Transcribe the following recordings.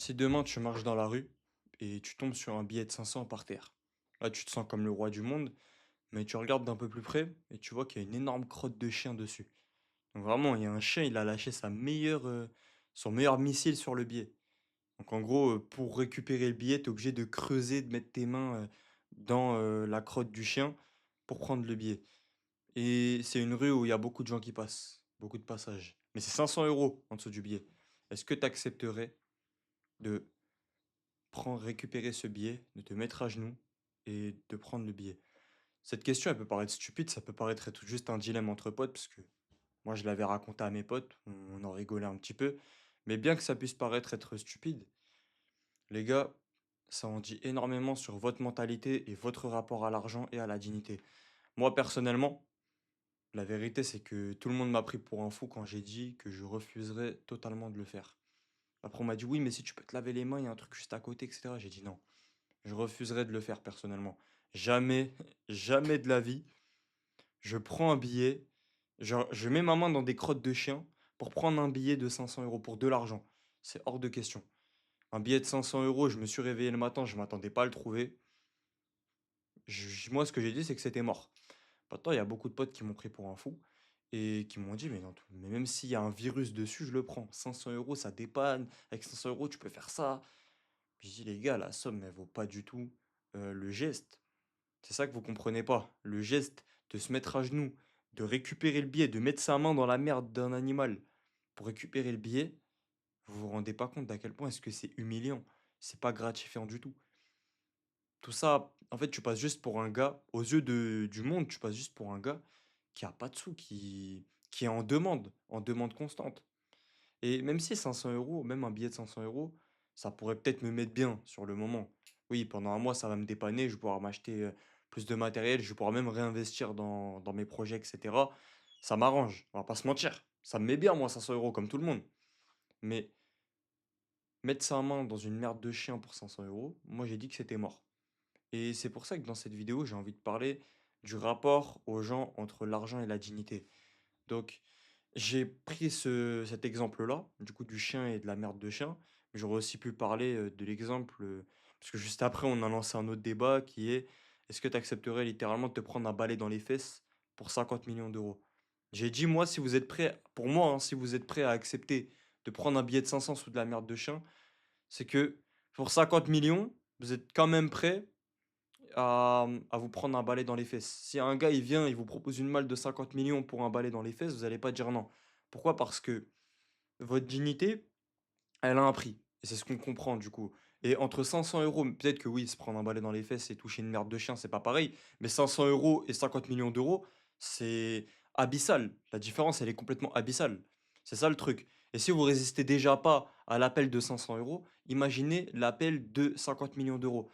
Si demain tu marches dans la rue et tu tombes sur un billet de 500 par terre, là tu te sens comme le roi du monde, mais tu regardes d'un peu plus près et tu vois qu'il y a une énorme crotte de chien dessus. Donc vraiment, il y a un chien, il a lâché son meilleur missile sur le billet. Donc en gros, pour récupérer le billet, tu es obligé de creuser, de mettre tes mains dans la crotte du chien pour prendre le billet. Et c'est une rue où il y a beaucoup de gens qui passent, beaucoup de passages. Mais c'est 500 euros en dessous du billet. Est-ce que tu accepterais de récupérer ce billet, de te mettre à genoux et de prendre le billet? Cette question, elle peut paraître stupide, ça peut paraître être juste un dilemme entre potes, parce que moi, je l'avais raconté à mes potes, on en rigolait un petit peu. Mais bien que ça puisse paraître être stupide, les gars, ça en dit énormément sur votre mentalité et votre rapport à l'argent et à la dignité. Moi, personnellement, la vérité, c'est que tout le monde m'a pris pour un fou quand j'ai dit que je refuserais totalement de le faire. Après, on m'a dit, oui, mais si tu peux te laver les mains, il y a un truc juste à côté, etc. J'ai dit non. Je refuserais de le faire personnellement. Jamais, jamais de la vie, je prends un billet, genre, je mets ma main dans des crottes de chien pour prendre un billet de 500 euros pour de l'argent. C'est hors de question. Un billet de 500 euros, je me suis réveillé le matin, je m'attendais pas à le trouver. Moi, ce que j'ai dit, c'est que c'était mort. Maintenant, il y a beaucoup de potes qui m'ont pris pour un fou et qui m'ont dit, mais, non, mais même s'il y a un virus dessus, je le prends. 500 euros, ça dépanne. Avec 500 euros, tu peux faire ça. Puis je dis, les gars, la somme, elle vaut pas du tout le geste. C'est ça que vous comprenez pas. Le geste de se mettre à genoux, de récupérer le billet, de mettre sa main dans la merde d'un animal pour récupérer le billet, vous vous rendez pas compte d'à quel point est-ce que c'est humiliant. C'est pas gratifiant du tout. Tout ça, en fait, tu passes juste pour un gars, aux yeux du monde, tu passes juste pour un gars qui a pas de sous, qui est en demande constante. Et même si 500 euros, même un billet de 500 euros, ça pourrait peut-être me mettre bien sur le moment. Oui, pendant un mois, ça va me dépanner, je vais pouvoir m'acheter plus de matériel, je vais pouvoir même réinvestir dans mes projets, etc. Ça m'arrange, on va pas se mentir. Ça me met bien, moi, 500 euros, comme tout le monde. Mais mettre sa main dans une merde de chien pour 500 euros, moi, j'ai dit que c'était mort. Et c'est pour ça que dans cette vidéo, j'ai envie de parler du rapport aux gens entre l'argent et la dignité. Donc, j'ai pris cet exemple-là, du coup, du chien et de la merde de chien. Mais j'aurais aussi pu parler de l'exemple, parce que juste après, on a lancé un autre débat qui est, est-ce que tu accepterais littéralement de te prendre un balai dans les fesses pour 50 millions d'euros? J'ai dit, moi, si vous êtes prêt, pour moi, hein, si vous êtes prêt à accepter de prendre un billet de 500 sous de la merde de chien, c'est que pour 50 millions, vous êtes quand même prêt à vous prendre un balai dans les fesses. Si un gars, il vient, il vous propose une malle de 50 millions pour un balai dans les fesses, vous allez pas dire non. Pourquoi? Parce que votre dignité, elle a un prix. Et c'est ce qu'on comprend du coup. Et entre 500 euros, peut-être que oui, se prendre un balai dans les fesses et toucher une merde de chien, c'est pas pareil. Mais 500 euros et 50 millions d'euros, c'est abyssal. La différence, elle est complètement abyssale. C'est ça le truc. Et si vous résistez déjà pas à l'appel de 500 euros, imaginez l'appel de 50 millions d'euros.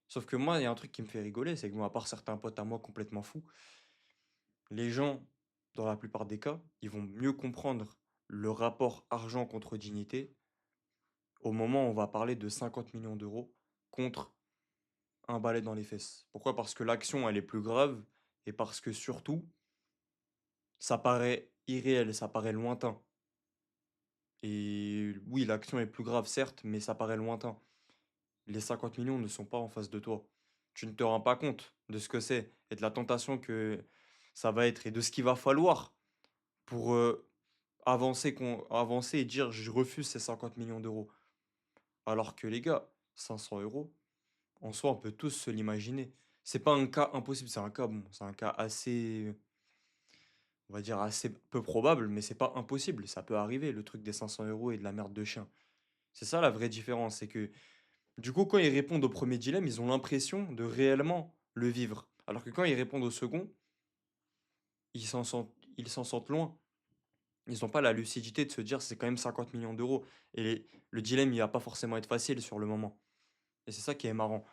Sauf que moi, il y a un truc qui me fait rigoler, c'est que moi, à part certains potes à moi complètement fous, les gens, dans la plupart des cas, ils vont mieux comprendre le rapport argent contre dignité au moment où on va parler de 50 millions d'euros contre un balai dans les fesses. Pourquoi? Parce que l'action, elle est plus grave et parce que surtout, ça paraît irréel, ça paraît lointain. Et oui, l'action est plus grave, certes, mais ça paraît lointain. Les 50 millions ne sont pas en face de toi. Tu ne te rends pas compte de ce que c'est et de la tentation que ça va être et de ce qu'il va falloir pour avancer et dire je refuse ces 50 millions d'euros. Alors que les gars, 500 euros, en soi, on peut tous se l'imaginer. C'est pas un cas impossible, c'est un cas, bon, c'est un cas assez, on va dire, assez peu probable, mais c'est pas impossible. Ça peut arriver, le truc des 500 euros et de la merde de chien. C'est ça la vraie différence, c'est que du coup, quand ils répondent au premier dilemme, ils ont l'impression de réellement le vivre. Alors que quand ils répondent au second, ils s'en sentent loin. Ils n'ont pas la lucidité de se dire c'est quand même 50 millions d'euros. Et le dilemme, il va pas forcément être facile sur le moment. Et c'est ça qui est marrant.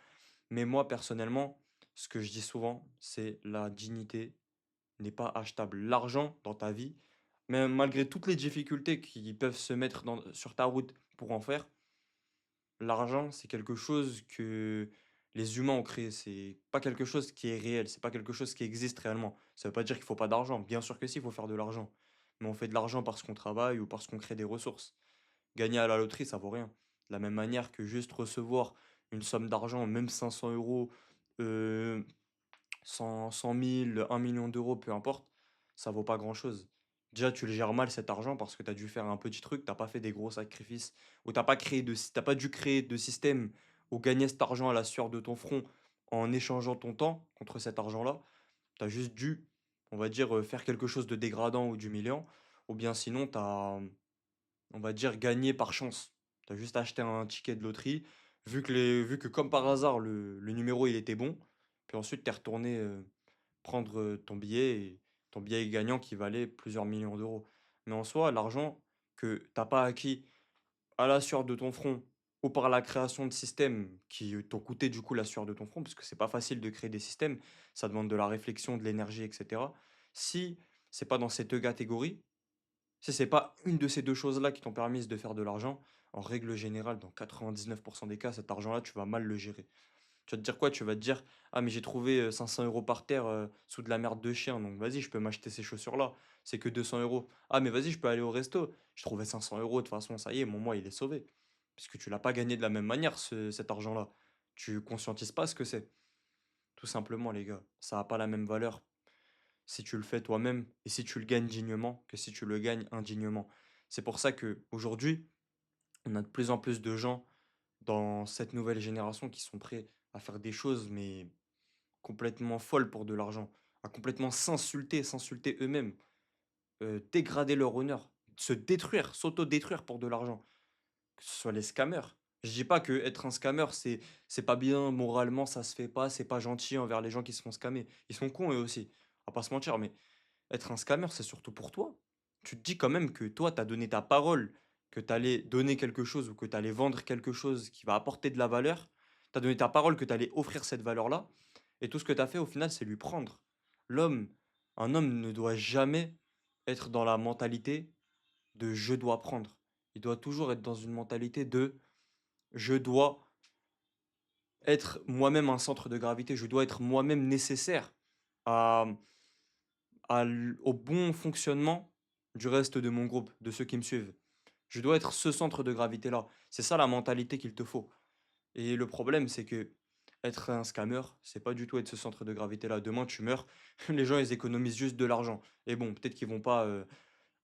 Mais moi, personnellement, ce que je dis souvent, c'est la dignité n'est pas achetable. L'argent dans ta vie, même malgré toutes les difficultés qui peuvent se mettre sur ta route pour en faire, l'argent, c'est quelque chose que les humains ont créé. C'est pas quelque chose qui est réel. C'est pas quelque chose qui existe réellement. Ça veut pas dire qu'il faut pas d'argent. Bien sûr que si, il faut faire de l'argent. Mais on fait de l'argent parce qu'on travaille ou parce qu'on crée des ressources. Gagner à la loterie, ça vaut rien. De la même manière que juste recevoir une somme d'argent, même 500 euros, heu, 100 000, 1 000 000 d'euros, peu importe, ça vaut pas grand-chose. Déjà, tu le gères mal cet argent parce que tu as dû faire un petit truc, tu pas fait des gros sacrifices ou tu pas dû créer de système ou gagner cet argent à la sueur de ton front en échangeant ton temps contre cet argent-là. Tu as juste dû, on va dire, faire quelque chose de dégradant ou d'humiliant ou bien sinon tu as, on va dire, gagné par chance. Tu as juste acheté un ticket de loterie, vu que comme par hasard le numéro il était bon, puis ensuite tu es retourné, prendre, ton billet et ton billet gagnant qui valait plusieurs millions d'euros. Mais en soi, l'argent que t'as pas acquis à la sueur de ton front ou par la création de systèmes qui, t'ont coûté du coup la sueur de ton front, parce que c'est pas facile de créer des systèmes, ça demande de la réflexion, de l'énergie et cetera. Si c'est pas dans ces 2 catégories, si c'est pas une de ces 2 choses-là qui t'ont permis de faire de l'argent, en règle générale, dans 99 des cas, cet argent-là, tu vas mal le gérer. Tu vas te dire quoi? Tu vas te dire: «Ah mais j'ai trouvé, 500 € par terre, sous de la merde de chien, donc vas-y, je peux m'acheter ces chaussures-là, c'est que 200 €. Ah mais vas-y, je peux aller au resto, j'ai trouvé 500 €, de toute façon, ça y est, mon mois, il est sauvé». Puisque tu l'as pas gagné de la même manière cet argent-là. Tu conscientises pas ce que c'est. Tout simplement les gars, ça a pas la même valeur si tu le fais toi-même et si tu le gagnes dignement que si tu le gagnes indignement. C'est pour ça qu'aujourd'hui, on a de plus en plus de gens dans cette nouvelle génération qui sont prêts à faire des choses, mais complètement folles pour de l'argent, à complètement s'insulter eux-mêmes, dégrader leur honneur, se détruire, s'auto-détruire pour de l'argent, que ce soit les scammers. Je dis pas que être un scammer, c'est pas bien moralement, ça se fait pas, c'est pas gentil envers les gens qui se font scammer. Ils sont cons eux aussi, on va pas se mentir, mais être un scammer, c'est surtout pour toi. Tu te dis quand même que toi, tu as donné ta parole, que tu allais donner quelque chose ou que tu allais vendre quelque chose qui va apporter de la valeur. Tu as donné ta parole que tu allais offrir cette valeur-là. Et tout ce que tu as fait au final, c'est lui prendre. L'homme, un homme ne doit jamais être dans la mentalité de je dois prendre. Il doit toujours être dans une mentalité de je dois être moi-même un centre de gravité, je dois être moi-même nécessaire à, au bon fonctionnement du reste de mon groupe, de ceux qui me suivent. Je dois être ce centre de gravité-là. C'est ça la mentalité qu'il te faut. Et le problème, c'est que être un scammer, c'est pas du tout être ce centre de gravité-là. Demain, tu meurs, les gens, ils économisent juste de l'argent. Et bon, peut-être qu'ils vont pas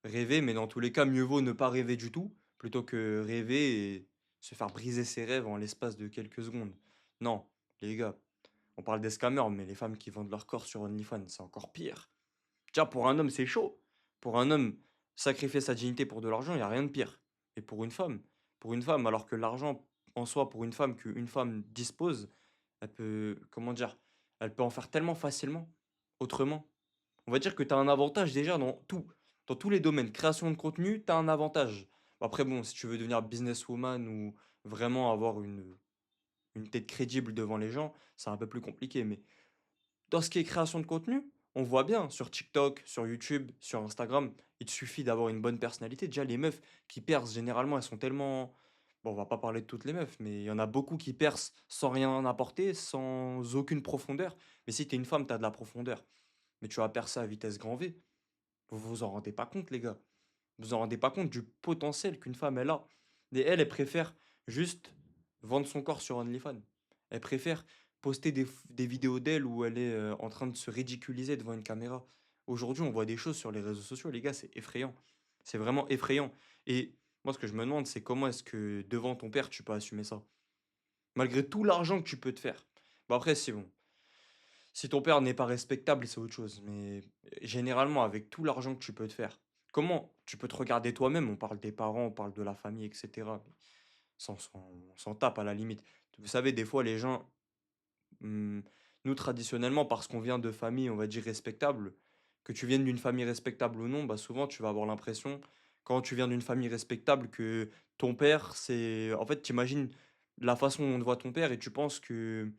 rêver, mais dans tous les cas, mieux vaut ne pas rêver du tout, plutôt que rêver et se faire briser ses rêves en l'espace de quelques secondes. Non, les gars, on parle des scammers, mais les femmes qui vendent leur corps sur OnlyFans, c'est encore pire. Déjà, pour un homme, c'est chaud. Pour un homme, sacrifier sa dignité pour de l'argent, il y a rien de pire. Et pour une femme, alors que l'argent en soi, pour une femme, qu'une femme dispose, elle peut, comment dire, elle peut en faire tellement facilement, autrement. On va dire que tu as un avantage déjà dans tout, dans tous les domaines. Création de contenu, tu as un avantage. Après, bon, si tu veux devenir businesswoman ou vraiment avoir une tête crédible devant les gens, c'est un peu plus compliqué. Mais dans ce qui est création de contenu, on voit bien sur TikTok, sur YouTube, sur Instagram, il te suffit d'avoir une bonne personnalité. Déjà, les meufs qui percent, généralement, elles sont tellement... Bon, on va pas parler de toutes les meufs, mais il y en a beaucoup qui percent sans rien apporter, sans aucune profondeur. Mais si tu es une femme, tu as de la profondeur. Mais tu vas percer à vitesse grand V. Vous vous en rendez pas compte, les gars. Vous vous en rendez pas compte du potentiel qu'une femme, elle a. Et elle préfère juste vendre son corps sur OnlyFans. Elle préfère poster des vidéos d'elle où elle est en train de se ridiculiser devant une caméra. Aujourd'hui, on voit des choses sur les réseaux sociaux, les gars, c'est effrayant. C'est vraiment effrayant. Et moi, ce que je me demande, c'est comment est-ce que devant ton père, tu peux assumer ça? Malgré tout l'argent que tu peux te faire. Bon, après, c'est bon. Si ton père n'est pas respectable, c'est autre chose. Mais généralement, avec tout l'argent que tu peux te faire, comment tu peux te regarder toi-même? On parle des parents, on parle de la famille, etc. Mais on s'en tape à la limite. Vous savez, des fois, les gens, hmm, nous traditionnellement, parce qu'on vient de familles, on va dire respectables, que tu viennes d'une famille respectable ou non, bah souvent tu vas avoir l'impression, quand tu viens d'une famille respectable, que ton père, c'est. En fait, tu imagines la façon dont on voit ton père et tu penses que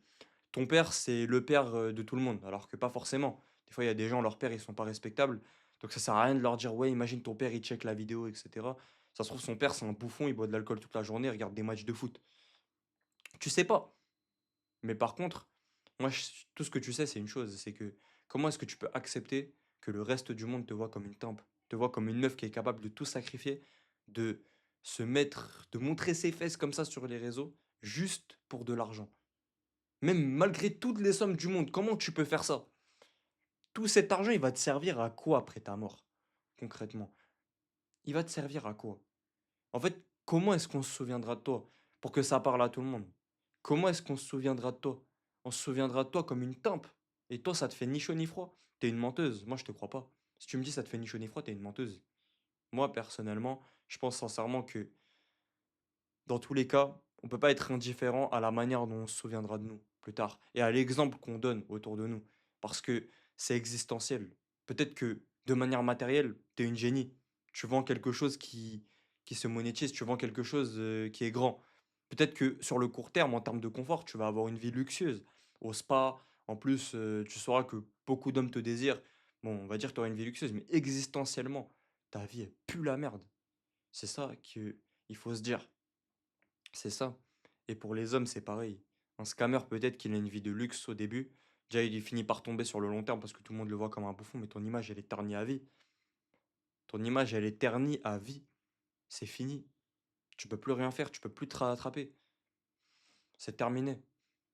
ton père, c'est le père, de tout le monde, alors que pas forcément. Des fois, il y a des gens, leurs pères, ils sont pas respectables, donc ça sert à rien de leur dire: «Ouais, imagine ton père, il check la vidéo et cetera». Ça se trouve, son père, c'est un bouffon, il boit de l'alcool toute la journée, il regarde des matchs de foot. Tu sais pas, mais par contre, moi, tout ce que tu sais, c'est une chose, c'est que comment est-ce que tu peux accepter que le reste du monde te voit comme une tempe, te voit comme une meuf qui est capable de tout sacrifier, de de montrer ses fesses comme ça sur les réseaux, juste pour de l'argent. Même malgré toutes les sommes du monde, comment tu peux faire ça? Tout cet argent, il va te servir à quoi après ta mort? Concrètement. Il va te servir à quoi? En fait, comment est-ce qu'on se souviendra de toi? Pour que ça parle à tout le monde. Comment est-ce qu'on se souviendra de toi? On se souviendra de toi comme une timpe. Et toi, ça te fait ni chaud ni froid. T'es une menteuse. Moi, je te crois pas. Si tu me dis ça te fait ni chaud ni froid, t'es une menteuse. Moi, personnellement, je pense sincèrement que dans tous les cas, on peut pas être indifférent à la manière dont on se souviendra de nous plus tard et à l'exemple qu'on donne autour de nous. Parce que c'est existentiel. Peut-être que de manière matérielle, tu es une génie. Tu vends quelque chose qui se monétise, tu vends quelque chose qui est grand. Peut-être que sur le court terme, en termes de confort, tu vas avoir une vie luxueuse. Au spa, en plus, tu sauras que beaucoup d'hommes te désirent. Bon, on va dire que tu auras une vie luxueuse, mais existentiellement, ta vie, elle pue la merde. C'est ça qu'il faut se dire. C'est ça. Et pour les hommes, c'est pareil. Un scammer, peut-être qu'il a une vie de luxe au début. Déjà, il finit par tomber sur le long terme parce que tout le monde le voit comme un bouffon, mais ton image, elle est ternie à vie. Ton image, elle est ternie à vie. C'est fini. Tu peux plus rien faire, tu peux plus te rattraper. C'est terminé.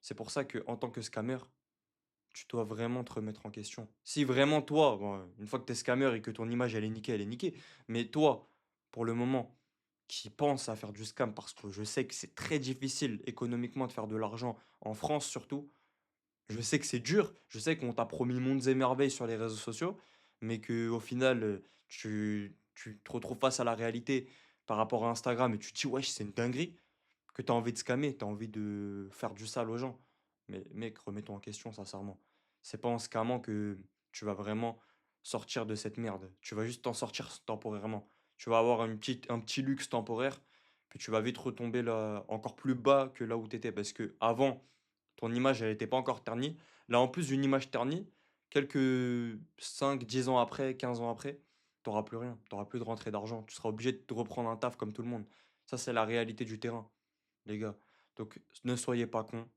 C'est pour ça que, en tant que scammer, tu dois vraiment te remettre en question. Si vraiment toi, bon, une fois que tu es scammer et que ton image elle est niquée. Mais toi, pour le moment, qui pense à faire du scam, parce que je sais que c'est très difficile économiquement de faire de l'argent en France surtout. Je sais que c'est dur, je sais qu'on t'a promis mondes et merveilles sur les réseaux sociaux, mais que au final, tu te retrouves face à la réalité par rapport à Instagram et tu te dis: «Wesh, c'est une dinguerie», que tu as envie de scammer, tu as envie de faire du sale aux gens. Mais mec, remets-toi en question sincèrement. C'est pas en scammant que tu vas vraiment sortir de cette merde. Tu vas juste t'en sortir temporairement. Tu vas avoir un petit luxe temporaire, puis tu vas vite retomber là, encore plus bas que là où tu étais. Parce que avant ton image, elle était pas encore ternie. Là, en plus d'une image ternie, quelques 5, 10 ans après, 15 ans après, tu auras plus rien. Tu auras plus de rentrée d'argent. Tu seras obligé de te reprendre un taf comme tout le monde. Ça, c'est la réalité du terrain, les gars. Donc, ne soyez pas cons.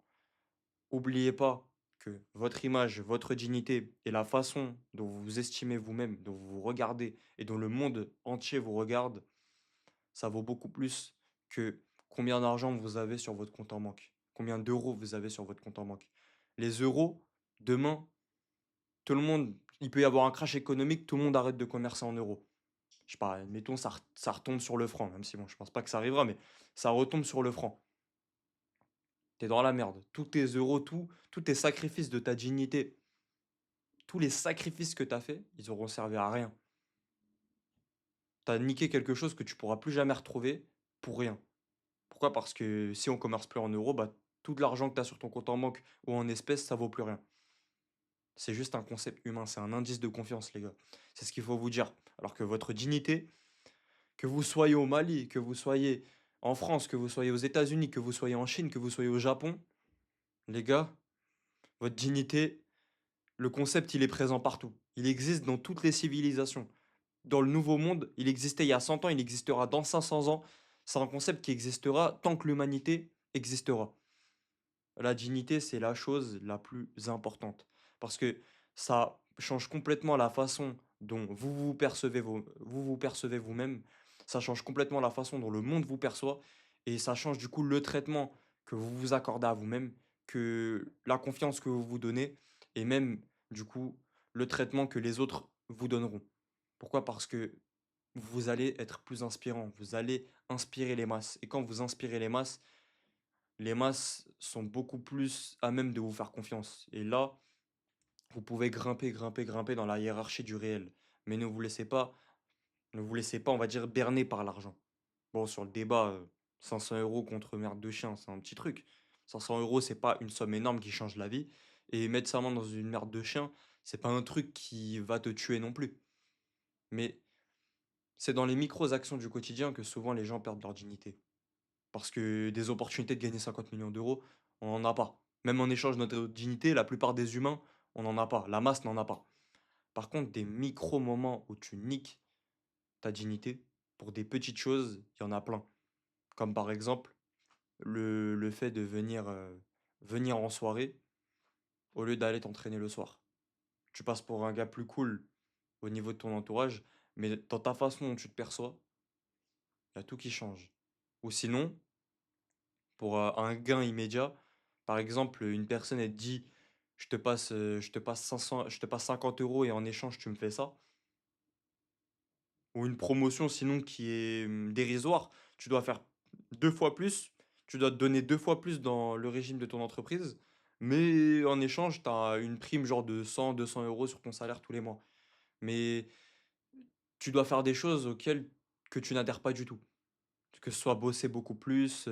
Oubliez pas que votre image, votre dignité et la façon dont vous vous estimez vous-même, dont vous vous regardez et dont le monde entier vous regarde, ça vaut beaucoup plus que combien d'argent vous avez sur votre compte en banque. Combien d'euros vous avez sur votre compte en banque. Les euros, demain, tout le monde, il peut y avoir un crash économique, tout le monde arrête de commercer en euros. Je sais pas, admettons, ça retombe sur le franc, même si bon, je pense pas que ça arrivera, mais ça retombe sur le franc. T'es dans la merde. Tous tes euros, tous tes sacrifices de ta dignité, tous les sacrifices que t'as fait, ils auront servi à rien. T'as niqué quelque chose que tu pourras plus jamais retrouver pour rien. Pourquoi? Parce que si on commerce plus en euros, bah, tout l'argent que tu as sur ton compte en banque ou en espèces, ça vaut plus rien. C'est juste un concept humain, c'est un indice de confiance, les gars. C'est ce qu'il faut vous dire. Alors que votre dignité, que vous soyez au Mali, que vous soyez en France, que vous soyez aux États-Unis, que vous soyez en Chine, que vous soyez au Japon, les gars, votre dignité, le concept, il est présent partout. Il existe dans toutes les civilisations. Dans le Nouveau Monde, il existait il y a 100 ans, il existera dans 500 ans. C'est un concept qui existera tant que l'humanité existera. La dignité, c'est la chose la plus importante. Parce que ça change complètement la façon dont vous vous percevez vous-même. Ça change complètement la façon dont le monde vous perçoit. Et ça change du coup le traitement que vous vous accordez à vous-même, que la confiance que vous vous donnez, et même du coup le traitement que les autres vous donneront. Pourquoi? Parce que vous allez être plus inspirant, vous allez inspirer les masses. Et quand vous inspirez les masses sont beaucoup plus à même de vous faire confiance. Et là, vous pouvez grimper dans la hiérarchie du réel. Mais ne vous laissez pas, on va dire, berner par l'argent. Bon, sur le débat, 500 euros contre merde de chien, c'est un petit truc. 500 euros, c'est pas une somme énorme qui change la vie. Et mettre sa main dans une merde de chien, c'est pas un truc qui va te tuer non plus. Mais c'est dans les micros actions du quotidien que souvent les gens perdent leur dignité. Parce que des opportunités de gagner 50 millions d'euros, on n'en a pas. Même en échange de notre dignité, la plupart des humains, on n'en a pas. La masse n'en a pas. Par contre, des micro-moments où tu niques ta dignité, pour des petites choses, il y en a plein. Comme par exemple, le fait de venir en soirée au lieu d'aller t'entraîner le soir. Tu passes pour un gars plus cool au niveau de ton entourage, mais dans ta façon dont tu te perçois, Il y a tout qui change. Ou sinon, pour, un gain immédiat, par exemple, une personne, elle te dit: je te passe 500 je te passe 50 € et en échange, tu me fais ça». Ou une promotion sinon qui est, dérisoire. Tu dois faire 2 fois plus, tu dois te donner 2 fois plus dans le régime de ton entreprise, mais en échange, tu as une prime genre de 100-200 € sur ton salaire tous les mois. Mais tu dois faire des choses auxquelles que tu n'adhères pas du tout. Que ce soit bosser beaucoup plus,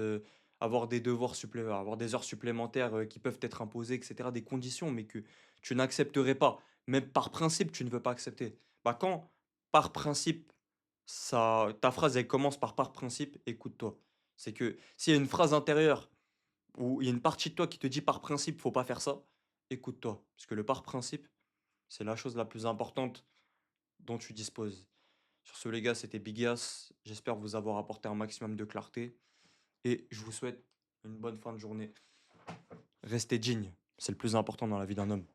avoir des heures supplémentaires, qui peuvent être imposées et cetera, des conditions, mais que tu n'accepterais pas. Même par principe, tu ne veux pas accepter. Bah, quand par principe, ça ta phrase elle commence par principe, écoute-toi. C'est que s'il y a une phrase intérieure où il y a une partie de toi qui te dit: «Par principe, faut pas faire ça», écoute-toi. Parce que le par principe, c'est la chose la plus importante dont tu disposes. Sur ce les gars, c'était Bigas. J'espère vous avoir apporté un maximum de clarté et je vous souhaite une bonne fin de journée. Restez digne, c'est le plus important dans la vie d'un homme.